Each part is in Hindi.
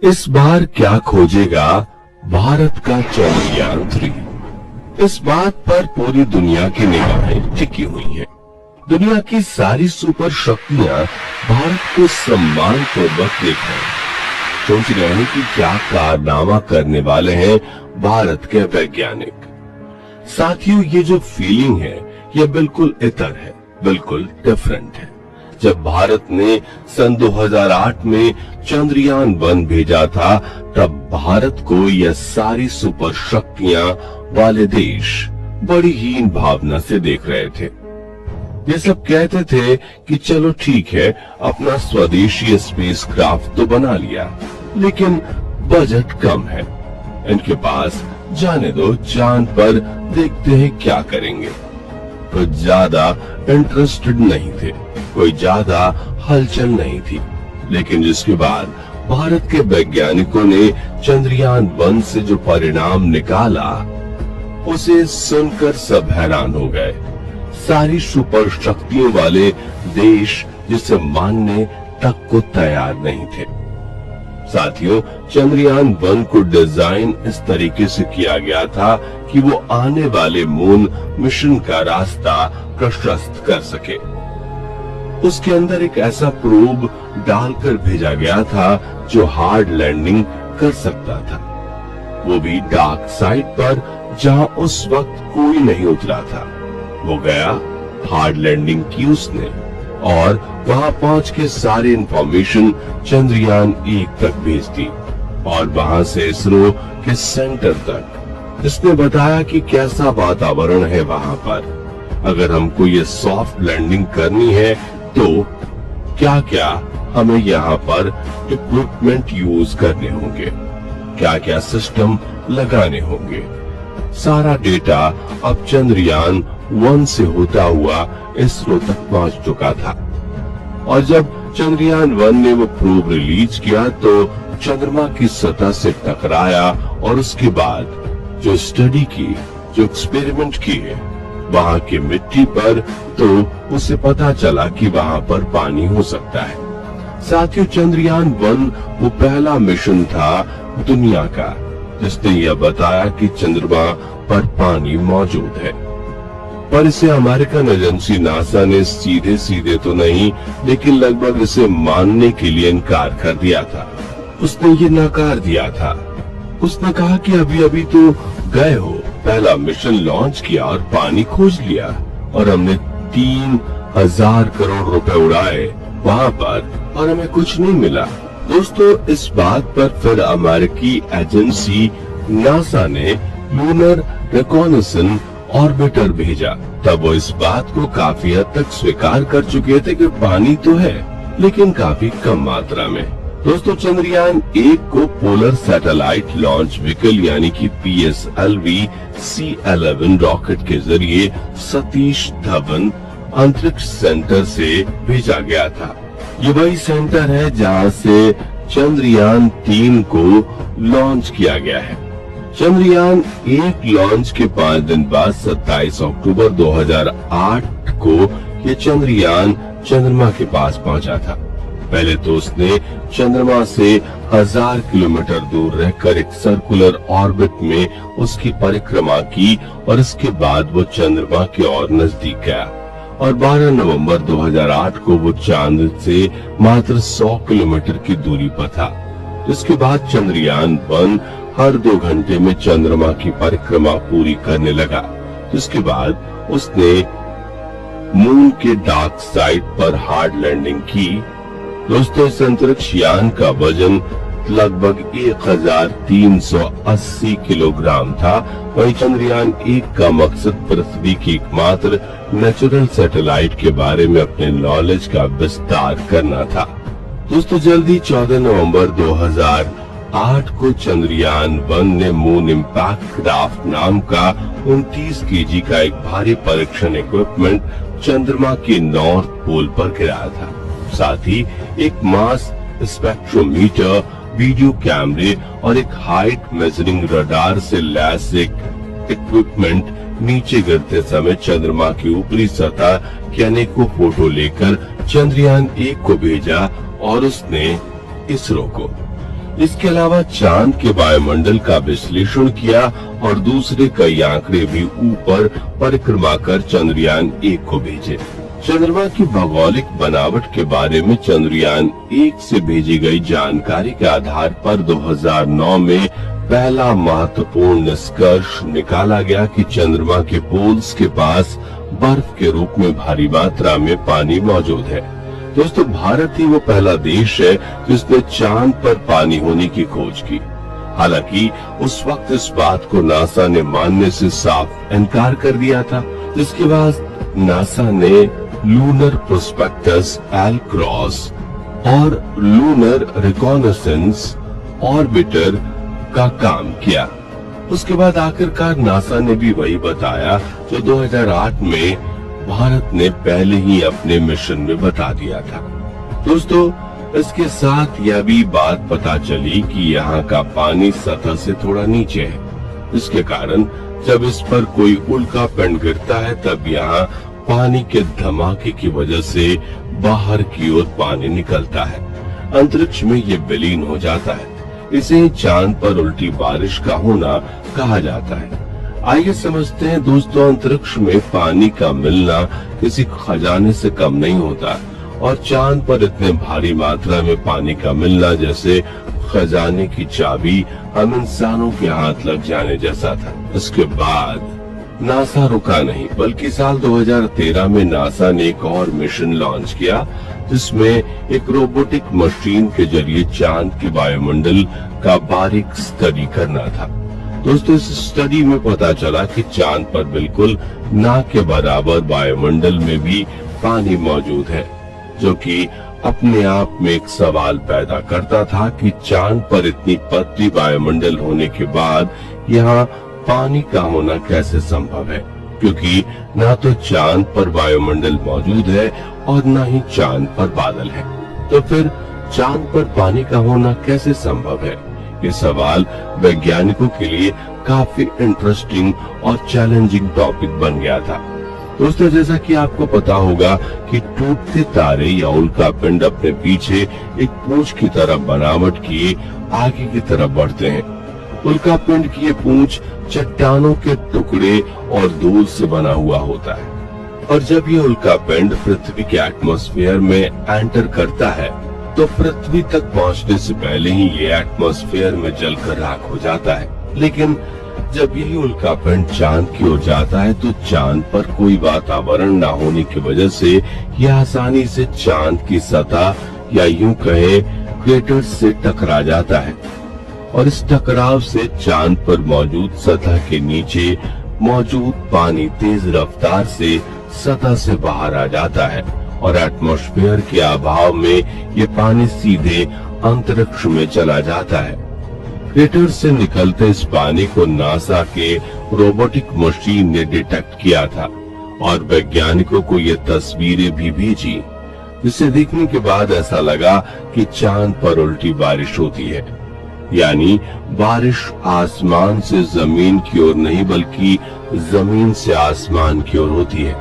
इस बार क्या खोजेगा भारत का चंद्रयान 3? इस बात पर पूरी दुनिया की निगाहें टिकी हुई हैं। दुनिया की सारी सुपर शक्तियां भारत को सम्मान पूर्वक देख रहे हैं, सोच रहे हैं कि क्या कारनामा करने वाले हैं भारत के वैज्ञानिक। साथियों, ये जो फीलिंग है ये बिल्कुल इतर है, बिल्कुल डिफरेंट है। जब भारत ने सन 2008 में चंद्रयान 1 भेजा था, तब भारत को यह सारी सुपर शक्तियां वाले देश बड़ी हीन भावना से देख रहे थे। ये सब कहते थे कि चलो ठीक है, अपना स्वदेशी स्पेसक्राफ्ट तो बना लिया, लेकिन बजट कम है, इनके पास जाने दो, चांद पर देखते हैं क्या करेंगे। कोई ज्यादा इंटरेस्टेड नहीं थे, कोई ज्यादा हलचल नहीं थी। लेकिन जिसके बाद भारत के वैज्ञानिकों ने चंद्रयान 1 से जो परिणाम निकाला, उसे सुनकर सब हैरान हो गए। सारी सुपर शक्तियों वाले देश जिसे मानने तक को तैयार नहीं थे। साथियों, चंद्रयान 1 को डिजाइन इस तरीके से किया गया था कि वो आने वाले मून मिशन का रास्ता प्रशस्त कर सके। उसके अंदर एक ऐसा प्रोब डालकर भेजा गया था जो हार्ड लैंडिंग कर सकता था, वो भी डार्क साइड पर, जहां उस वक्त कोई नहीं उतरा था। वो गया, हार्ड लैंडिंग की उसने, और वहां पहुंच के सारी इंफॉर्मेशन चंद्रयान 1 तक भेज दी, और वहां से इसरो के सेंटर तक इसने बताया कि कैसा वातावरण है वहां पर। अगर हमको ये सॉफ्ट लैंडिंग करनी है तो क्या क्या हमें यहाँ पर इक्विपमेंट यूज करने होंगे, क्या क्या सिस्टम लगाने होंगे। सारा डेटा अब चंद्रयान 1 से होता हुआ इसरो तक पहुंच चुका था। और जब चंद्रयान 1 ने वो प्रोब रिलीज किया तो चंद्रमा की सतह से टकराया, और उसके बाद जो स्टडी की, जो एक्सपेरिमेंट किए वहां की मिट्टी पर, तो उसे पता चला कि वहां पर पानी हो सकता है। साथियों, चंद्रयान 1 वो पहला मिशन था दुनिया का जिसने यह बताया कि चंद्रमा पर पानी मौजूद है। पर इसे अमेरिकन एजेंसी नासा ने सीधे सीधे तो नहीं, लेकिन लगभग इसे मानने के लिए इनकार कर दिया था। उसने ये नकार दिया था। उसने कहा कि अभी अभी तो गए हो, पहला मिशन लॉन्च किया और पानी खोज लिया, और हमने 3000 करोड़ रुपए उड़ाए वहां पर, और हमें कुछ नहीं मिला। दोस्तों, इस बात पर फिर अमेरिकी एजेंसी नासा ने लूनर रिकॉनेसेंस ऑर्बिटर भेजा। तब वो इस बात को काफी हद तक स्वीकार कर चुके थे कि पानी तो है, लेकिन काफी कम मात्रा में। दोस्तों, चंद्रयान 1 को पोलर सैटेलाइट लॉन्च व्हीकल यानी कि PSLV C11 रॉकेट के जरिए सतीश धवन अंतरिक्ष सेंटर से भेजा गया था। ये वही सेंटर है जहां से चंद्रयान 3 को लॉन्च किया गया है। चंद्रयान 1 लॉन्च के 5 दिन बाद 27 अक्टूबर 2008 को ये चंद्रयान चंद्रमा के पास पहुंचा था। पहले तो उसने चंद्रमा से 1000 किलोमीटर दूर रहकर एक सर्कुलर ऑर्बिट में उसकी परिक्रमा की, और इसके बाद वो चंद्रमा के और नजदीक गया, और 12 नवंबर 2008 को वो चांद से मात्र 100 किलोमीटर की दूरी पर था। जिसके बाद चंद्रयान 1 हर 2 घंटे में चंद्रमा की परिक्रमा पूरी करने लगा। जिसके बाद उसने मून के डार्क साइड पर हार्ड लैंडिंग की। दोस्तों, इस अंतरिक्ष यान का वजन लगभग 1380 किलोग्राम था। वहीं चंद्रयान 1 का मकसद पृथ्वी की एकमात्र नेचुरल सैटेलाइट के बारे में अपने नॉलेज का विस्तार करना था। दोस्तों, जल्दी 14 नवंबर 2008 को चंद्रयान 1 ने मून इम्पैक्ट क्राफ्ट नाम का 29 केजी का एक भारी परीक्षण इक्विपमेंट चंद्रमा के नॉर्थ पोल पर गिराया था। साथ ही एक मास स्पेक्ट्रोमीटर, वीडियो कैमरे और एक हाइट मेजरिंग रडार से लैस एक इक्विपमेंट नीचे गिरते समय चंद्रमा की ऊपरी सतह के अनेकों फोटो लेकर चंद्रयान 1 को भेजा, और उसने इसरो को इसके अलावा चांद के वायुमंडल का विश्लेषण किया और दूसरे कई आंकड़े भी ऊपर परिक्रमा कर चंद्रयान-1 को भेजे। चंद्रमा की भौगोलिक बनावट के बारे में चंद्रयान-1 से भेजी गई जानकारी के आधार पर 2009 में पहला महत्वपूर्ण निष्कर्ष निकाला गया कि चंद्रमा के पोल्स के पास बर्फ के रूप में भारी मात्रा में पानी मौजूद है। दोस्तों, भारत ही वो पहला देश है जिसने चांद पर पानी होने की खोज की। हालांकि उस वक्त इस बात को नासा ने मानने से साफ इनकार कर दिया था, जिसके बाद नासा ने लूनर प्रोस्पेक्टस एल-क्रॉस और लूनर रिकॉनेसेंस ऑर्बिटर का काम किया। उसके बाद आखिरकार नासा ने भी वही बताया जो 2008 में भारत ने पहले ही अपने मिशन में बता दिया था। दोस्तों, इसके साथ यह भी बात पता चली कि यहाँ का पानी सतह से थोड़ा नीचे है, इसके कारण जब इस पर कोई उल्का पिंड गिरता है तब यहाँ पानी के धमाके की वजह से बाहर की ओर पानी निकलता है, अंतरिक्ष में ये विलीन हो जाता है। इसे चांद पर उल्टी बारिश का होना कहा जाता है। आइए समझते हैं दोस्तों, अंतरिक्ष में पानी का मिलना किसी खजाने से कम नहीं होता और चांद पर इतने भारी मात्रा में पानी का मिलना जैसे खजाने की चाबी हम इंसानों के हाथ लग जाने जैसा था। इसके बाद नासा रुका नहीं, बल्कि साल 2013 में नासा ने एक और मिशन लॉन्च किया, जिसमें एक रोबोटिक मशीन के जरिए चांद के वायुमंडल का बारीक स्टडी करना था। दोस्तों, इस स्टडी में पता चला कि चांद पर बिल्कुल ना के बराबर वायुमंडल में भी पानी मौजूद है, जो कि अपने आप में एक सवाल पैदा करता था कि चांद पर इतनी पतली वायुमंडल होने के बाद यहाँ पानी का होना कैसे संभव है, क्योंकि ना तो चांद पर वायुमंडल मौजूद है और ना ही चांद पर बादल है। तो फिर चांद पर पानी का होना कैसे संभव है? ये सवाल वैज्ञानिकों के लिए काफी इंटरेस्टिंग और चैलेंजिंग टॉपिक बन गया था। दोस्तों, जैसा कि आपको पता होगा कि टूटते तारे या उल्का पिंड अपने पीछे एक पूंछ की तरह बनावट किए आगे की तरफ बढ़ते हैं। उल्का पिंड की ये पूंछ चट्टानों के टुकड़े और धूल से बना हुआ होता है, और जब ये उल्का पिंड पृथ्वी के एटमॉस्फेयर में एंटर करता है तो पृथ्वी तक पहुंचने से पहले ही ये एटमॉस्फेयर में जलकर राख हो जाता है। लेकिन जब यही उल्का पिंड चांद की ओर जाता है तो चांद पर कोई वातावरण न होने की वजह से यह आसानी से चांद की सतह या यूं कहे क्रेटर से टकरा जाता है, और इस टकराव से चांद पर मौजूद सतह के नीचे मौजूद पानी तेज रफ्तार से सतह से बाहर आ जाता है, और एटमॉस्फेयर के अभाव में ये पानी सीधे अंतरिक्ष में चला जाता है। क्रेटर से निकलते इस पानी को नासा के रोबोटिक मशीन ने डिटेक्ट किया था और वैज्ञानिकों को ये तस्वीरें भी भेजी, जिसे देखने के बाद ऐसा लगा कि चांद पर उल्टी बारिश होती है, यानी बारिश आसमान से जमीन की ओर नहीं बल्कि जमीन से आसमान की ओर होती है।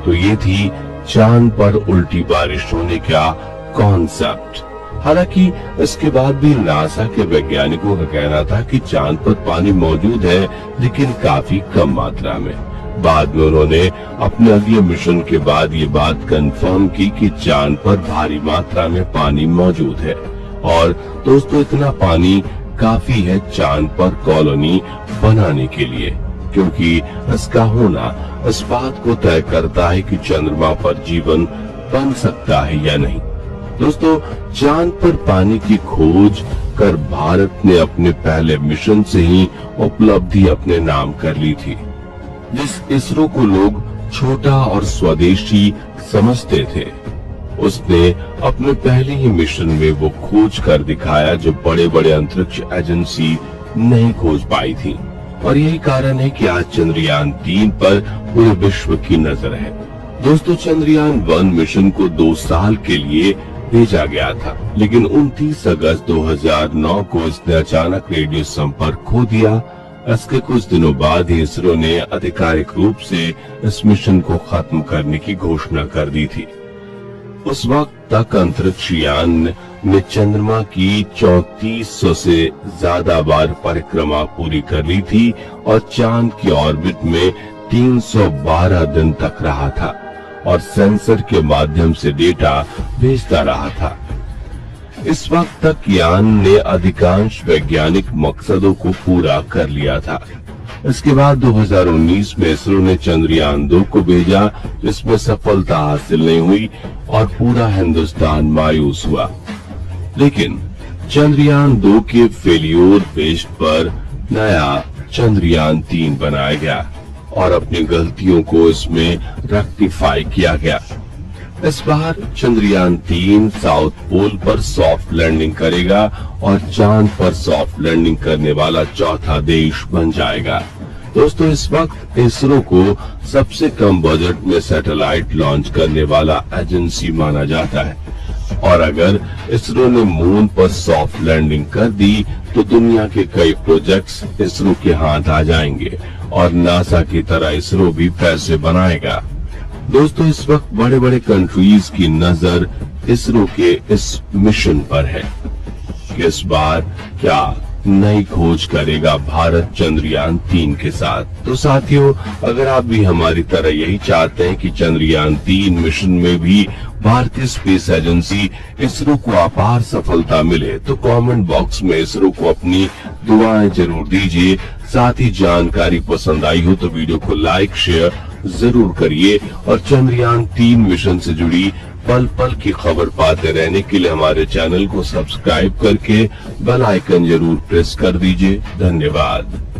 तो ये थी चांद पर उल्टी बारिश होने का कॉन्सेप्ट। हालांकि इसके बाद भी नासा के वैज्ञानिकों का कहना था कि चांद पर पानी मौजूद है, लेकिन काफी कम मात्रा में। बाद में उन्होंने अपने अगले मिशन के बाद ये बात कंफर्म की कि चांद पर भारी मात्रा में पानी मौजूद है, और दोस्तों इतना पानी काफी है चांद पर कॉलोनी बनाने के लिए, क्योंकि इसका होना इस बात को तय करता है कि चंद्रमा पर जीवन बन सकता है या नहीं। दोस्तों, चांद पर पानी की खोज कर भारत ने अपने पहले मिशन से ही उपलब्धि अपने नाम कर ली थी। जिस इसरो को लोग छोटा और स्वदेशी समझते थे, उसने अपने पहले ही मिशन में वो खोज कर दिखाया जो बड़े बड़े अंतरिक्ष एजेंसी नहीं खोज पाई थी, और यही कारण है कि आज चंद्रयान-3 पर पूरे विश्व की नजर है। दोस्तों, चंद्रयान-1 मिशन को 2 साल के लिए भेजा गया था, लेकिन 29 अगस्त 2009 को इसने अचानक रेडियो संपर्क खो दिया। इसके कुछ दिनों बाद ही इसरो ने आधिकारिक रूप से इस मिशन को खत्म करने की घोषणा कर दी थी। उस वक्त तक अंतरिक्ष यान ने चंद्रमा की 3400 से ज्यादा बार परिक्रमा पूरी कर ली थी और चांद की ऑर्बिट में 312 दिन तक रहा था और सेंसर के माध्यम से डेटा भेजता रहा था। इस वक्त तक यान ने अधिकांश वैज्ञानिक मकसदों को पूरा कर लिया था। इसके बाद 2019 में इसरो ने चंद्रयान 2 को भेजा, जिसमें सफलता हासिल नहीं हुई और पूरा हिंदुस्तान मायूस हुआ। लेकिन चंद्रयान 2 के फेल्योर बेस पर नया चंद्रयान 3 बनाया गया और अपनी गलतियों को इसमें रेक्टिफाई किया गया। इस बार चंद्रयान 3 साउथ पोल पर सॉफ्ट लैंडिंग करेगा और चांद पर सॉफ्ट लैंडिंग करने वाला चौथा देश बन जाएगा। दोस्तों, इस वक्त इसरो को सबसे कम बजट में सैटेलाइट लॉन्च करने वाला एजेंसी माना जाता है और अगर इसरो ने मून पर सॉफ्ट लैंडिंग कर दी तो दुनिया के कई प्रोजेक्ट्स इसरो के हाथ आ जाएंगे और नासा की तरह इसरो भी पैसे बनाएगा। दोस्तों, इस वक्त बड़े बड़े कंट्रीज की नजर इसरो के इस मिशन पर है कि इस बार क्या नई खोज करेगा भारत चंद्रयान 3 के साथ। तो साथियों, अगर आप भी हमारी तरह यही चाहते हैं कि चंद्रयान 3 मिशन में भी भारतीय स्पेस एजेंसी इसरो को अपार सफलता मिले, तो कमेंट बॉक्स में इसरो को अपनी दुआएं जरूर दीजिए। साथ ही जानकारी पसंद आई हो तो वीडियो को लाइक शेयर जरूर करिए और चंद्रयान 3 मिशन से जुड़ी पल पल की खबर पाते रहने के लिए हमारे चैनल को सब्सक्राइब करके बेल आइकन जरूर प्रेस कर दीजिए। धन्यवाद।